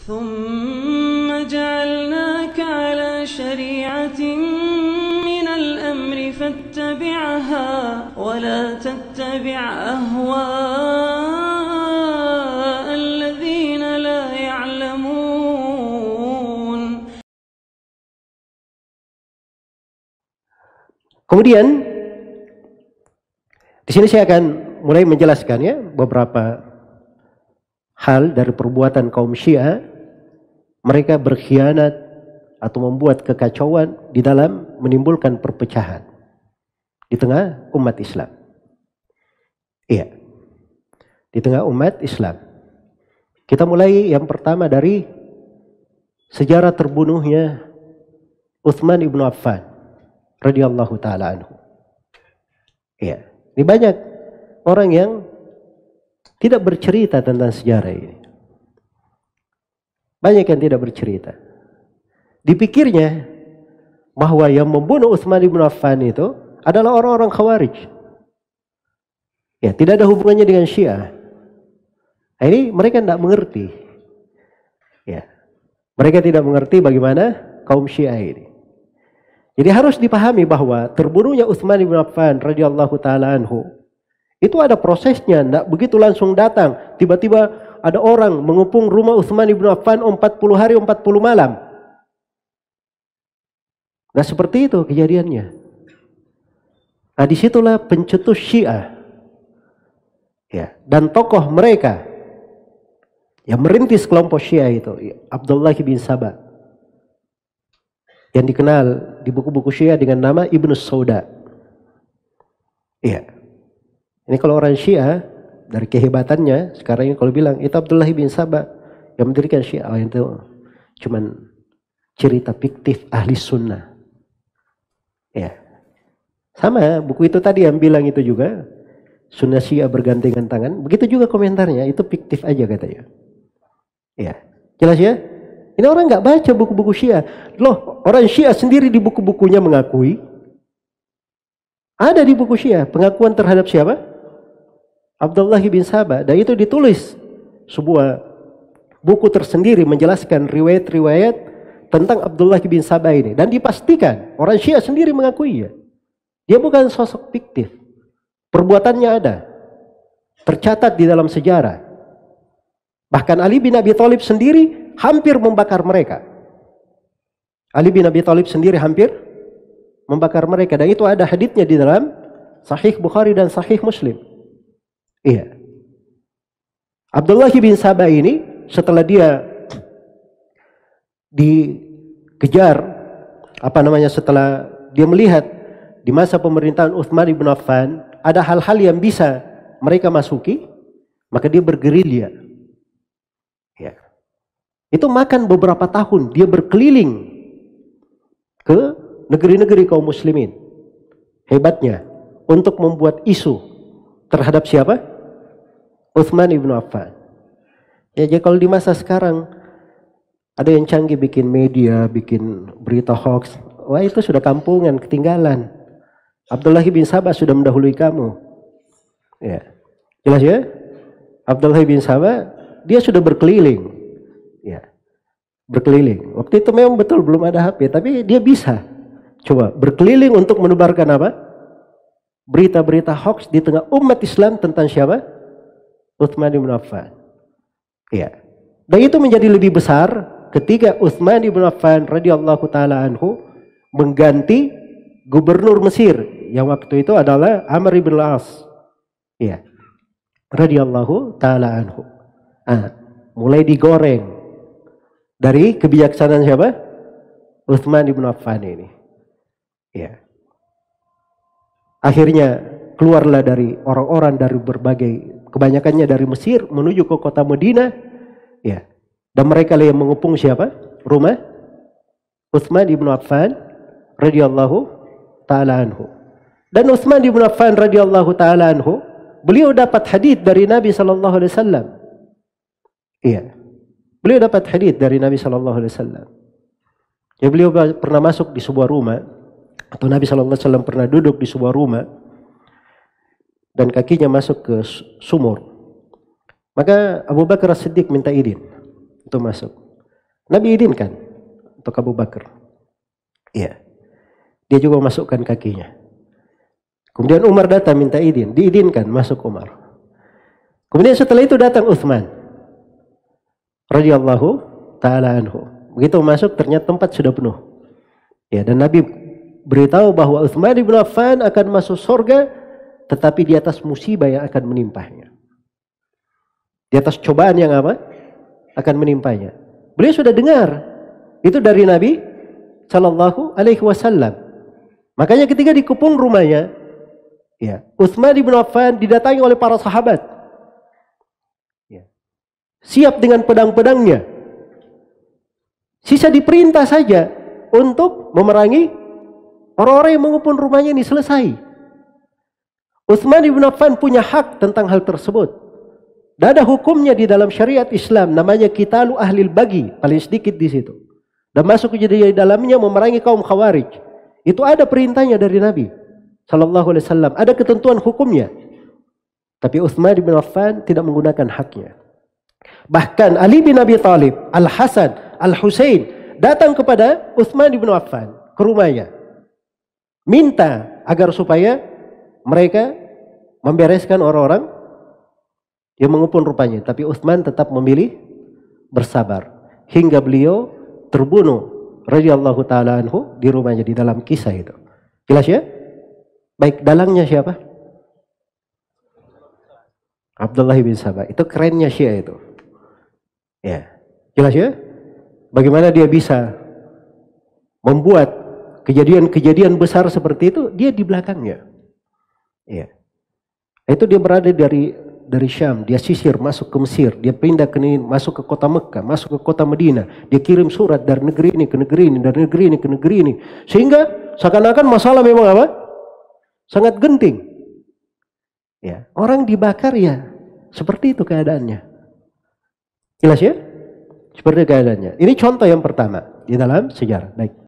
ثم جعلناك على شريعة من الأمر فاتبعها ولا تتبع أهواء الذين لا يعلمون. Kemudian di sini saya akan mulai menjelaskan ya beberapa hal dari perbuatan kaum Syiah. Mereka berkhianat atau membuat kekacauan di dalam menimbulkan perpecahan di tengah umat Islam. Iya, di tengah umat Islam. Kita mulai yang pertama dari sejarah terbunuhnya Utsman ibnu Affan radhiyallahu taala anhu. Iya, ini banyak orang yang tidak bercerita tentang sejarah ini. Banyak yang tidak bercerita. Dipikirnya bahwa yang membunuh Utsman ibn Affan itu adalah orang-orang Khawarij. Ya, tidak ada hubungannya dengan Syiah. Nah, ini mereka tidak mengerti. Ya, mereka tidak mengerti bagaimana kaum Syiah ini. Jadi harus dipahami bahwa terbunuhnya Utsman ibn Affan radhiyallahu taala anhu itu ada prosesnya, tidak begitu langsung datang tiba-tiba. Ada orang mengepung rumah Utsman ibn Affan 40 hari 40 malam. Nah seperti itu kejadiannya. Nah disitulah pencetus Syiah. Ya, dan tokoh mereka yang merintis kelompok Syiah itu Abdullah bin Saba. Yang dikenal di buku-buku Syiah dengan nama Ibnu Sauda. Iya. Ini kalau orang Syiah dari kehebatannya sekarang ini kalau bilang itu Abdullah bin Saba yang mendirikan Syiah, itu cuman cerita fiktif ahli sunnah. Ya, sama buku itu tadi yang bilang itu juga sunnah Syiah bergandengan tangan. Begitu juga komentarnya itu fiktif aja katanya. Ya, jelas ya. Ini orang nggak baca buku-buku Syiah. Loh, orang Syiah sendiri di buku-bukunya mengakui. Ada di buku Syiah pengakuan terhadap siapa? Abdullah bin Saba, dan itu ditulis sebuah buku tersendiri menjelaskan riwayat-riwayat tentang Abdullah bin Saba ini, dan dipastikan orang Syiah sendiri mengakui ya. Dia bukan sosok fiktif. Perbuatannya ada. Tercatat di dalam sejarah. Bahkan Ali bin Abi Thalib sendiri hampir membakar mereka. Ali bin Abi Thalib sendiri hampir membakar mereka, dan itu ada haditsnya di dalam Sahih Bukhari dan Sahih Muslim. Iya. Abdullah bin Saba ini setelah dia dikejar, setelah dia melihat di masa pemerintahan Utsman ibn Affan ada hal-hal yang bisa mereka masuki, maka dia bergerilya. Ya. Itu makan beberapa tahun dia berkeliling ke negeri-negeri kaum muslimin. Hebatnya untuk membuat isu terhadap siapa? Utsman ibn Affan. Ya, jadi kalau di masa sekarang ada yang canggih bikin media, bikin berita hoax, wah itu sudah kampungan, ketinggalan. Abdullah bin Saba sudah mendahului kamu. Ya, jelas ya? Abdullah bin Saba dia sudah berkeliling. Ya, berkeliling. Waktu itu memang betul belum ada HP, tapi dia bisa coba berkeliling untuk menebarkan apa? Berita-berita hoax di tengah umat Islam tentang siapa? Utsman bin Affan. Ya. Dan itu menjadi lebih besar ketika Utsman bin Affan radhiyallahu taala anhu mengganti gubernur Mesir yang waktu itu adalah Amr bin Al-As. Ya. Radhiyallahu taala anhu. Mulai digoreng dari kebijaksanaan siapa? Utsman bin Affan ini. Ya. Akhirnya keluarlah dari orang-orang dari berbagai, kebanyakannya dari Mesir menuju ke kota Madinah, ya. Dan mereka yang mengepung siapa? Rumah Utsman ibn Affan radhiyallahu taala anhu. Dan Utsman ibn Affan radhiyallahu taala anhu, beliau dapat hadits dari Nabi sallallahu alaihi wasallam. Iya. Beliau dapat hadits dari Nabi sallallahu alaihi wasallam. Ya, beliau pernah masuk di sebuah rumah, atau Nabi sallallahu alaihi wasallam pernah duduk di sebuah rumah dan kakinya masuk ke sumur. Maka Abu Bakar As-Siddiq minta izin untuk masuk. Nabi izinkan untuk Abu Bakar. Iya. Dia juga masukkan kakinya. Kemudian Umar datang minta izin, diizinkan masuk Umar. Kemudian setelah itu datang Utsman radhiyallahu taala anhu. Begitu masuk ternyata tempat sudah penuh. Ya, dan Nabi beritahu bahwa Utsman bin Affan akan masuk surga tetapi di atas musibah yang akan menimpahnya. Di atas cobaan yang apa? Akan menimpanya. Beliau sudah dengar itu dari Nabi sallallahu alaihi wasallam. Makanya ketika dikepung rumahnya, ya, Utsman bin Affan didatangi oleh para sahabat. Ya. Siap dengan pedang-pedangnya. Sisa diperintah saja untuk memerangi orang-orang yang mengepung rumahnya ini selesai. Utsman bin Affan punya hak tentang hal tersebut. Dan ada hukumnya di dalam syariat Islam, namanya qitalu ahlil bagi, paling sedikit di situ. Dan masuk ke dalamnya memerangi kaum Khawarij. Itu ada perintahnya dari Nabi sallallahu alaihi wasallam, ada ketentuan hukumnya. Tapi Utsman bin Affan tidak menggunakan haknya. Bahkan Ali bin Abi Thalib, Al-Hasan, Al-Husain datang kepada Utsman bin Affan ke rumahnya. Minta agar supaya mereka membereskan orang-orang yang mengepung rumahnya. Tapi Utsman tetap memilih bersabar hingga beliau terbunuh radhiyallahu taala anhu di rumahnya di dalam kisah itu. Jelas ya? Baik, dalangnya siapa? Abdullah bin Sabah. Itu kerennya Syiah itu. Ya. Jelas ya? Bagaimana dia bisa membuat kejadian-kejadian besar seperti itu, dia di belakangnya. Ya. Itu dia berada dari Syam, dia sisir masuk ke Mesir, dia pindah masuk ke kota Mekah, masuk ke kota Madinah, dia kirim surat dari negeri ini ke negeri ini, dari negeri ini ke negeri ini, sehingga seakan-akan masalah memang apa? Sangat genting. Ya, orang dibakar ya, seperti itu keadaannya. Jelas ya? Seperti keadaannya. Ini contoh yang pertama di dalam sejarah. Baik.